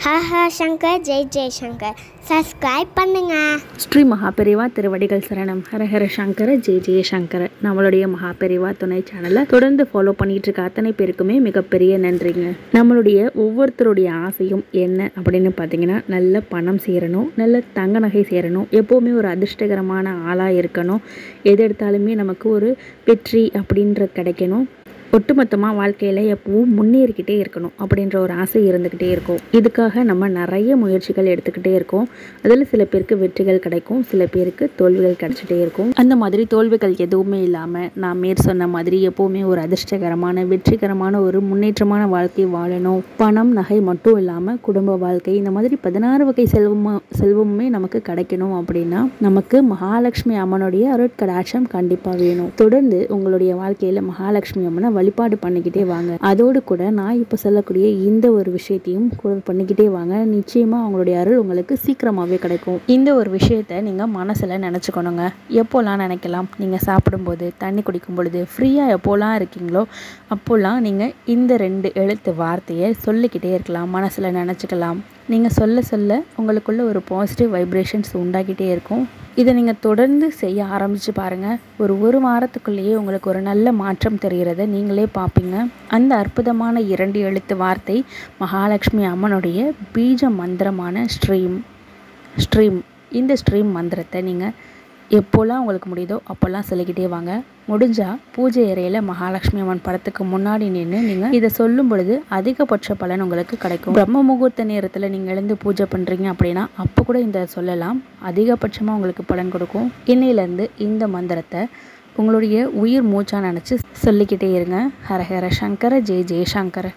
ஹஹ Shankar Jai Jaishankar subscribe பண்ணுங்க. ஸ்ரீ மகாபெரிவா திருவடிகள் சரணம். ஹரஹர சங்கர ஜெய் ஜெயசங்கர. நம்மளுடைய மகாபெரிவா துணை சேனலை தொடர்ந்து ஃபாலோ பண்ணிட்டு இருக்க அத்தனை பேருக்குமே மிகப்பெரிய நன்றிங்க. நம்மளுடைய ஒவ்வொருத்தருடைய ஆசையும் என்ன அப்படின்னு பார்த்தீங்கன்னா, நல்ல பணம் சேரணும், நல்ல தங்க நகை சேரணும், எப்போவுமே ஒரு அதிர்ஷ்டகரமான ஆளாக இருக்கணும், எது எடுத்தாலுமே நமக்கு ஒரு வெற்றி அப்படின்ற கிடைக்கணும், ஒட்டுமொத்தமாக வாழ்க்கையில் எப்பவும் முன்னேறிக்கிட்டே இருக்கணும் அப்படின்ற ஒரு ஆசை இருந்துக்கிட்டே இருக்கும். இதுக்காக நம்ம நிறைய முயற்சிகள் எடுத்துக்கிட்டே இருக்கோம். அதில் சில பேருக்கு வெற்றிகள் கிடைக்கும், சில பேருக்கு தோல்விகள் கிடைச்சிட்டே இருக்கும். அந்த மாதிரி தோல்விகள் எதுவுமே இல்லாமல் நான் மேற் சொன்ன மாதிரி எப்போவுமே ஒரு அதிர்ஷ்டகரமான வெற்றிகரமான ஒரு முன்னேற்றமான வாழ்க்கை வாழணும். பணம் நகை மட்டும் இல்லாமல் குடும்ப வாழ்க்கை, இந்த மாதிரி 16 வகை செல்வமுமே நமக்கு கிடைக்கணும் அப்படின்னா நமக்கு மகாலட்சுமி அம்மனுடைய அருட்கடாட்சம் கண்டிப்பாக வேணும். தொடர்ந்து உங்களுடைய வாழ்க்கையில் மகாலட்சுமி அம்மனை வழிபாடு பண்ணிக்கிட்டே வாங்க. அதோடு கூட நான் இப்போ சொல்லக்கூடிய இந்த ஒரு விஷயத்தையும் கூட பண்ணிக்கிட்டே வாங்க. நிச்சயமாக அவங்களுடைய அருள் உங்களுக்கு சீக்கிரமாகவே கிடைக்கும். இந்த ஒரு விஷயத்தை நீங்கள் மனசில் நினச்சிக்கணுங்க. எப்போல்லாம் நினைக்கலாம், நீங்கள் சாப்பிடும்போது, தண்ணி குடிக்கும் பொழுது, ஃப்ரீயாக எப்போல்லாம் இருக்கீங்களோ அப்போல்லாம் நீங்கள் இந்த 2 எழுத்து வார்த்தையை சொல்லிக்கிட்டே இருக்கலாம், மனசில் நினச்சிக்கலாம். நீங்கள் சொல்ல சொல்ல உங்களுக்குள்ள ஒரு பாசிட்டிவ் வைப்ரேஷன்ஸ் உண்டாகிட்டே இருக்கும். இதை நீங்கள் தொடர்ந்து செய்ய ஆரம்பித்து பாருங்கள். ஒரு வாரத்துக்குள்ளேயே உங்களுக்கு ஒரு நல்ல மாற்றம் தெரிகிறத நீங்களே பார்ப்பீங்க. அந்த அற்புதமான 2 எழுத்து வார்த்தை மகாலட்சுமி அம்மனுடைய பீஜ மந்திரமான ஸ்ட்ரீம். இந்த ஸ்ட்ரீம் மந்திரத்தை நீங்கள் எப்போல்லாம் உங்களுக்கு முடியுதோ அப்போல்லாம் சொல்லிக்கிட்டே வாங்க. முடிஞ்சால் பூஜை அறையில் மகாலட்சுமி அம்மன் படத்துக்கு முன்னாடி நின்று நீங்கள் இதை சொல்லும் பொழுது அதிகபட்ச பலன் உங்களுக்கு கிடைக்கும். பிரம்ம முகூர்த்த நேரத்தில் நீங்கள் எழுந்து பூஜை பண்ணுறீங்க அப்படின்னா அப்போ கூட இந்த சொல்லலாம், அதிகபட்சமாக உங்களுக்கு பலன் கொடுக்கும். இன்னையிலேருந்து இந்த மந்திரத்தை உங்களுடைய உயிர் மூச்சாக நினச்சி சொல்லிக்கிட்டே இருங்க. ஹரஹர சங்கர ஜெய் ஜெயசங்கர.